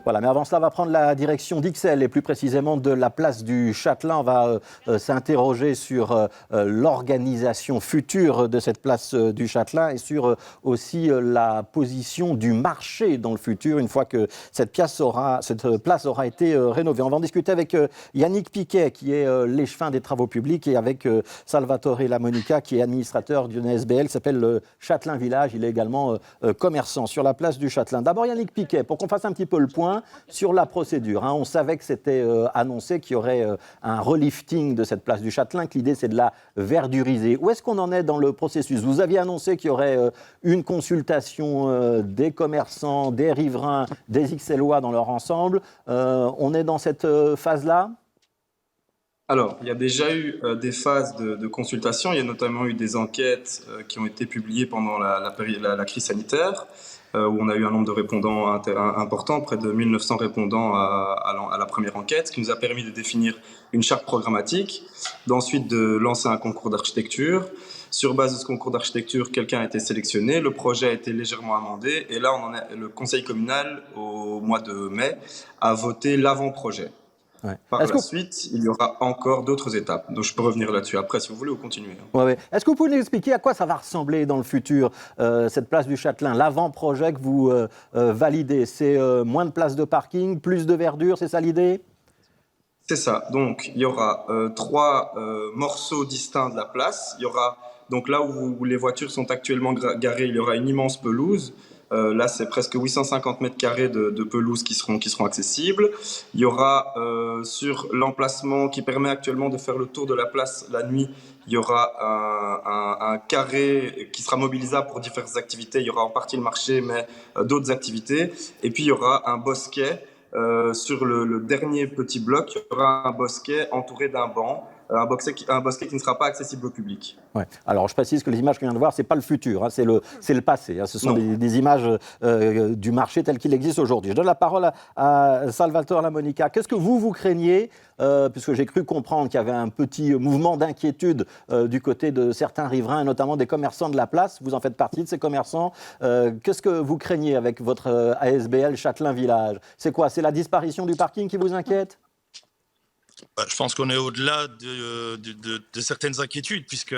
Voilà, mais avant cela, on va prendre la direction d'Ixelles et plus précisément de la place du Châtelain. On va s'interroger sur l'organisation future de cette place du Châtelain et sur aussi la position du marché dans le futur une fois que cette place aura été rénovée. On va en discuter avec Yannick Piquet qui est l'échevin des travaux publics et avec Salvatore Lamonica qui est administrateur d'une SBL qui s'appelle le Châtelain Village. Il est également commerçant sur la place du Châtelain. D'abord Yannick Piquet, pour qu'on fasse un petit peu le point sur la procédure. On savait que c'était annoncé qu'il y aurait un relifting de cette place du Châtelain, que l'idée c'est de la verduriser. Où est-ce qu'on en est dans le processus? Vous aviez annoncé qu'il y aurait une consultation des commerçants, des riverains, des Ixellois dans leur ensemble. On est dans cette phase-là? Alors, il y a déjà eu des phases de consultation. Il y a notamment eu des enquêtes qui ont été publiées pendant la crise sanitaire, où on a eu un nombre de répondants important, près de 1900 répondants à la première enquête, ce qui nous a permis de définir une charte programmatique, d'ensuite de lancer un concours d'architecture. Sur base de ce concours d'architecture, quelqu'un a été sélectionné, le projet a été légèrement amendé, et là, le conseil communal, au mois de mai, a voté l'avant-projet. Ouais. Par la suite, il y aura encore d'autres étapes. Donc, je peux revenir là-dessus après, si vous voulez, ou continuer. Ouais. Est-ce que vous pouvez nous expliquer à quoi ça va ressembler dans le futur, cette place du Châtelain? L'avant-projet que vous validez, c'est moins de places de parking, plus de verdure, c'est ça l'idée? C'est ça. Donc, il y aura 3 morceaux distincts de la place. Il y aura, donc là où les voitures sont actuellement garées, il y aura une immense pelouse. Là, c'est presque 850 mètres carrés de pelouse qui seront accessibles. Il y aura sur l'emplacement qui permet actuellement de faire le tour de la place la nuit, il y aura un carré qui sera mobilisable pour diverses activités. Il y aura en partie le marché, mais d'autres activités. Et puis, il y aura un bosquet. Sur le dernier petit bloc, il y aura un bosquet entouré d'un banc. Un bosquet qui ne sera pas accessible au public. Ouais. Alors, je précise que les images qu'on vient de voir, ce n'est pas le futur, c'est le passé. Ce sont des images du marché tel qu'il existe aujourd'hui. Je donne la parole à Salvatore Lamonica. Qu'est-ce que vous craignez, puisque j'ai cru comprendre qu'il y avait un petit mouvement d'inquiétude du côté de certains riverains, et notamment des commerçants de la place. Vous en faites partie de ces commerçants. Qu'est-ce que vous craignez avec votre ASBL Châtelain Village? C'est quoi? C'est la disparition du parking qui vous inquiète? Je pense qu'on est au-delà de certaines inquiétudes, puisque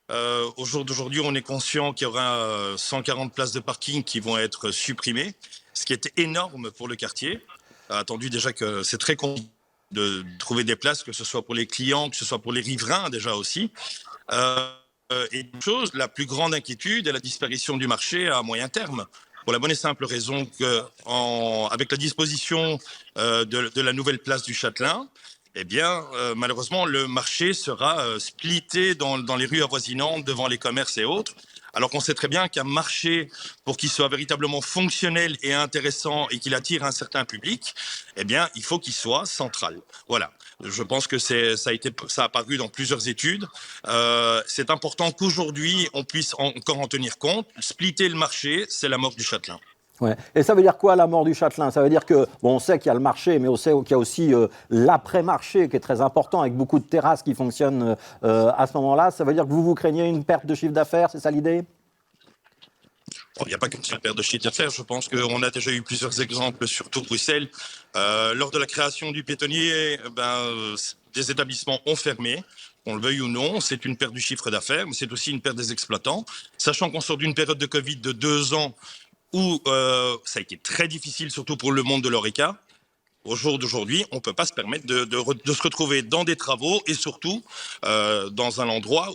au jour d'aujourd'hui, on est conscient qu'il y aura 140 places de parking qui vont être supprimées, ce qui est énorme pour le quartier. Attendu déjà que c'est très compliqué de trouver des places, que ce soit pour les clients, que ce soit pour les riverains déjà aussi. Et une chose, la plus grande inquiétude est la disparition du marché à moyen terme. Pour la bonne et simple raison qu'avec la disposition de la nouvelle place du Châtelain, eh bien, malheureusement, le marché sera splitté dans les rues avoisinantes, devant les commerces et autres. Alors qu'on sait très bien qu'un marché, pour qu'il soit véritablement fonctionnel et intéressant et qu'il attire un certain public, eh bien, il faut qu'il soit central. Voilà. Je pense que ça a apparu dans plusieurs études. C'est important qu'aujourd'hui, on puisse encore en tenir compte. Splitter le marché, c'est la mort du Châtelain. Ouais. Et ça veut dire quoi, la mort du Châtelain? Ça veut dire que, on sait qu'il y a le marché, mais on sait qu'il y a aussi l'après-marché qui est très important, avec beaucoup de terrasses qui fonctionnent à ce moment-là. Ça veut dire que vous craignez une perte de chiffre d'affaires, c'est ça l'idée? Il n'y a pas qu'une seule perte de chiffre d'affaires. Je pense qu'on a déjà eu plusieurs exemples, surtout Bruxelles. Lors de la création du piétonnier, des établissements ont fermé. On le veuille ou non, c'est une perte du chiffre d'affaires, mais c'est aussi une perte des exploitants. Sachant qu'on sort d'une période de Covid de 2 ans, où ça a été très difficile, surtout pour le monde de l'Horeca. Au jour d'aujourd'hui, on ne peut pas se permettre de se retrouver dans des travaux et surtout dans un endroit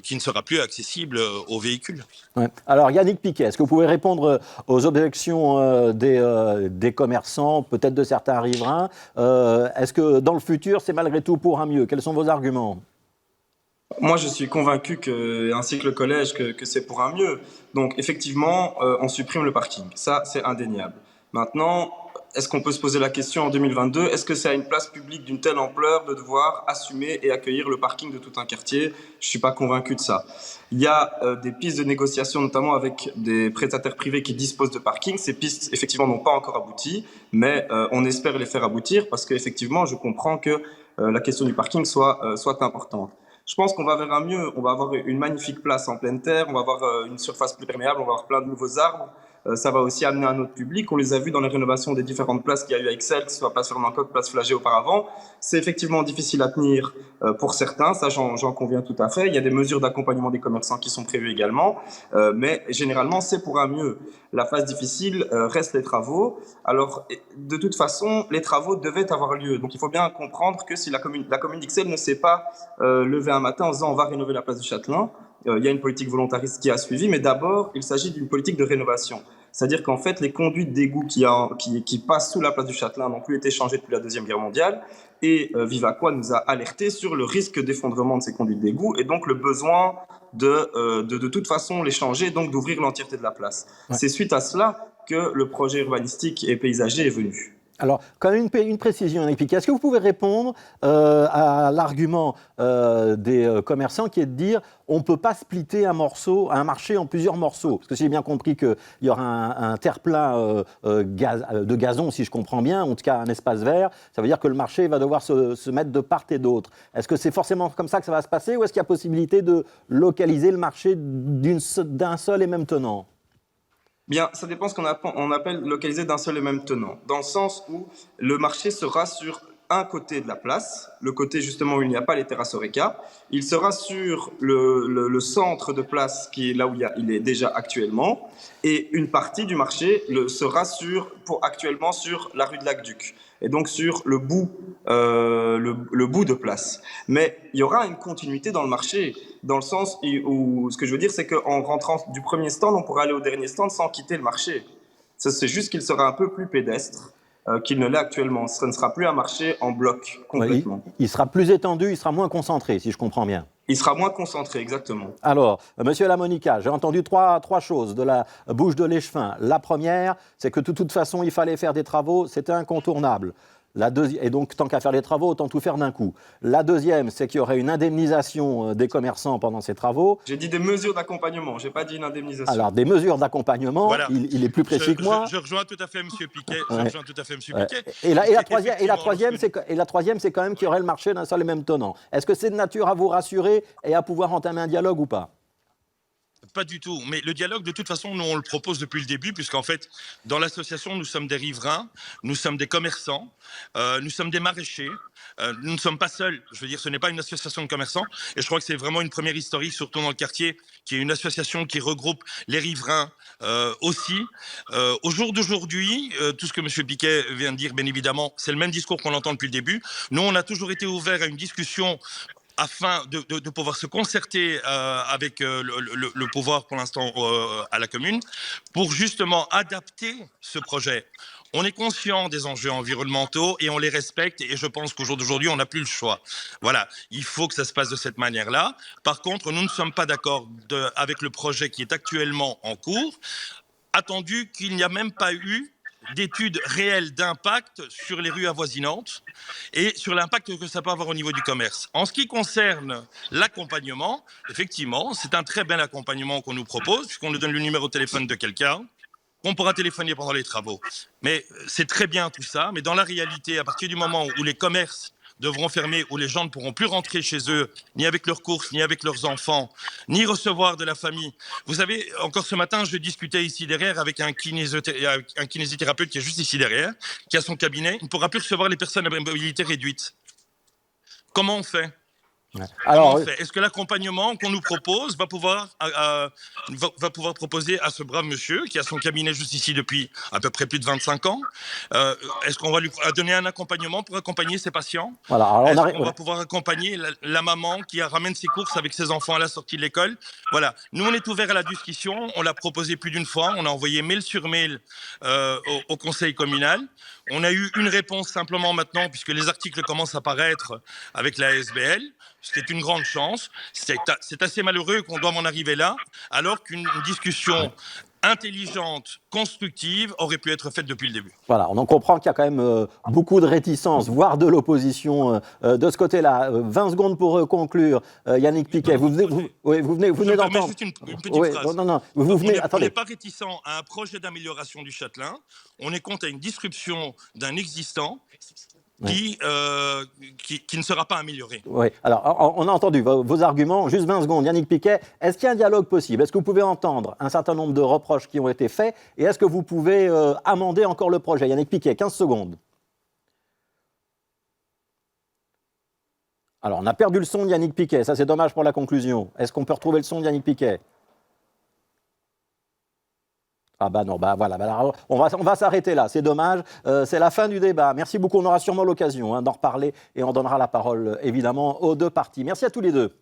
qui ne sera plus accessible aux véhicules. Ouais. Alors Yannick Piquet, est-ce que vous pouvez répondre aux objections des commerçants, peut-être de certains riverains? Est-ce que dans le futur, c'est malgré tout pour un mieux? Quels sont vos arguments? Moi, je suis convaincu, ainsi que le collège, que c'est pour un mieux. Donc, effectivement, on supprime le parking. Ça, c'est indéniable. Maintenant, est-ce qu'on peut se poser la question en 2022, est-ce que c'est à une place publique d'une telle ampleur de devoir assumer et accueillir le parking de tout un quartier? Je ne suis pas convaincu de ça. Il y a des pistes de négociation, notamment avec des prestataires privés qui disposent de parking. Ces pistes, effectivement, n'ont pas encore abouti, mais on espère les faire aboutir parce qu'effectivement, je comprends que la question du parking soit importante. Je pense qu'on va vers un mieux. On va avoir une magnifique place en pleine terre, on va avoir une surface plus perméable, on va avoir plein de nouveaux arbres. ça va aussi amener un autre public. On les a vus dans les rénovations des différentes places qu'il y a eu à Ixelles, que ce soit place Fernand-Coq, place Flagey auparavant. C'est effectivement difficile à tenir pour certains, ça j'en conviens tout à fait. Il y a des mesures d'accompagnement des commerçants qui sont prévues également, mais généralement c'est pour un mieux. La phase difficile reste les travaux. Alors, de toute façon, les travaux devaient avoir lieu. Donc, il faut bien comprendre que si la commune d'Ixelles ne s'est pas levée un matin en disant on va rénover la place du Châtelain, il y a une politique volontariste qui a suivi, mais d'abord, il s'agit d'une politique de rénovation. C'est-à-dire qu'en fait, les conduites d'égout qui passent sous la place du Châtelain n'ont plus été changées depuis la Deuxième Guerre mondiale. Et Vivaquois nous a alerté sur le risque d'effondrement de ces conduites d'égout et donc le besoin de toute façon les changer, donc d'ouvrir l'entièreté de la place. Ouais. C'est suite à cela que le projet urbanistique et paysager est venu. Alors, quand même une précision, Yannick Piquet. Est-ce que vous pouvez répondre à l'argument des commerçants qui est de dire on ne peut pas splitter un marché en plusieurs morceaux? Parce que si j'ai bien compris qu'il y aura un terre-plein de gazon, si je comprends bien, en tout cas un espace vert, ça veut dire que le marché va devoir se mettre de part et d'autre. Est-ce que c'est forcément comme ça que ça va se passer ou est-ce qu'il y a possibilité de localiser le marché d'un seul et même tenant? Bien, ça dépend ce qu'on appelle localiser d'un seul et même tenant, dans le sens où le marché sera sur un côté de la place, le côté justement où il n'y a pas les terrasses Horeca. Il sera sur le centre de place qui est là où il est déjà actuellement, et une partie du marché sera actuellement sur la rue de l'Aqueduc, et donc sur le bout de place. Mais il y aura une continuité dans le marché, dans le sens où ce que je veux dire, c'est qu'en rentrant du premier stand, on pourra aller au dernier stand sans quitter le marché. C'est juste qu'il sera un peu plus pédestre qu'il ne l'est actuellement. Ce ne sera plus un marché en bloc, complètement. Oui, il sera plus étendu, il sera moins concentré, si je comprends bien. Il sera moins concentré, exactement. Alors, Monsieur Lamonica, j'ai entendu trois choses de la bouche de l'échevin. La première, c'est que de toute façon, il fallait faire des travaux, c'était incontournable. Et donc, tant qu'à faire les travaux, autant tout faire d'un coup. La deuxième, c'est qu'il y aurait une indemnisation des commerçants pendant ces travaux. J'ai dit des mesures d'accompagnement, je n'ai pas dit une indemnisation. Alors, des mesures d'accompagnement, voilà. Il est plus précis que moi. Je rejoins tout à fait M. Piquet. Et la troisième, c'est quand même qu'il y aurait le marché d'un seul et même tenant. Est-ce que c'est de nature à vous rassurer et à pouvoir entamer un dialogue ou pas ? Pas du tout. Mais le dialogue, de toute façon, nous, on le propose depuis le début, puisqu'en fait, dans l'association, nous sommes des riverains, nous sommes des commerçants, nous sommes des maraîchers. Nous ne sommes pas seuls. Je veux dire, ce n'est pas une association de commerçants. Et je crois que c'est vraiment une première historique, surtout dans le quartier, qui est une association qui regroupe les riverains aussi. Au jour d'aujourd'hui, tout ce que M. Piquet vient de dire, bien évidemment, c'est le même discours qu'on entend depuis le début. Nous, on a toujours été ouverts à une discussion afin de pouvoir se concerter avec le pouvoir pour l'instant à la commune, pour justement adapter ce projet. On est conscient des enjeux environnementaux et on les respecte et je pense qu'au jour d'aujourd'hui, on n'a plus le choix. Voilà, il faut que ça se passe de cette manière-là. Par contre, nous ne sommes pas d'accord avec le projet qui est actuellement en cours, attendu qu'il n'y a même pas eu d'études réelles d'impact sur les rues avoisinantes et sur l'impact que ça peut avoir au niveau du commerce. En ce qui concerne l'accompagnement, effectivement, c'est un très bel accompagnement qu'on nous propose, puisqu'on nous donne le numéro de téléphone de quelqu'un, qu'on pourra téléphoner pendant les travaux. Mais c'est très bien tout ça, mais dans la réalité, à partir du moment où les commerces devront fermer, où les gens ne pourront plus rentrer chez eux, ni avec leurs courses, ni avec leurs enfants, ni recevoir de la famille. Vous savez, encore ce matin, je discutais ici derrière avec un kinésithérapeute qui est juste ici derrière, qui a son cabinet. Il ne pourra plus recevoir les personnes à mobilité réduite. Comment on fait ? Alors, est-ce que l'accompagnement qu'on nous propose va pouvoir proposer à ce brave monsieur qui a son cabinet juste ici depuis à peu près plus de 25 ans, est-ce qu'on va lui donner un accompagnement pour accompagner ses patients? Est-ce qu'on va pouvoir accompagner la maman qui ramène ses courses avec ses enfants à la sortie de l'école? Voilà, nous on est ouvert à la discussion, on l'a proposé plus d'une fois, on a envoyé mail sur mail au conseil communal. On a eu une réponse simplement maintenant, puisque les articles commencent à paraître avec la SBL, ce qui est une grande chance. C'est assez malheureux qu'on doive en arriver là, alors qu'une discussion intelligente, constructive, aurait pu être faite depuis le début. Voilà, on en comprend qu'il y a quand même beaucoup de réticence, voire de l'opposition de ce côté-là. 20 secondes pour conclure. Yannick Piquet, vous venez d'entendre... Juste une petite phrase. On n'est pas réticent à un projet d'amélioration du Châtelain. On est contre à une disruption d'un existant. qui ne sera pas amélioré. Oui, alors on a entendu vos arguments. Juste 20 secondes, Yannick Piquet. Est-ce qu'il y a un dialogue possible? Est-ce que vous pouvez entendre un certain nombre de reproches qui ont été faits? Et est-ce que vous pouvez amender encore le projet? Yannick Piquet, 15 secondes. Alors, on a perdu le son de Yannick Piquet. Ça, c'est dommage pour la conclusion. Est-ce qu'on peut retrouver le son de Yannick Piquet? Ah bah non, bah voilà, bah alors, on va s'arrêter là, c'est dommage, c'est la fin du débat. Merci beaucoup, on aura sûrement l'occasion d'en reparler et on donnera la parole évidemment aux deux parties. Merci à tous les deux.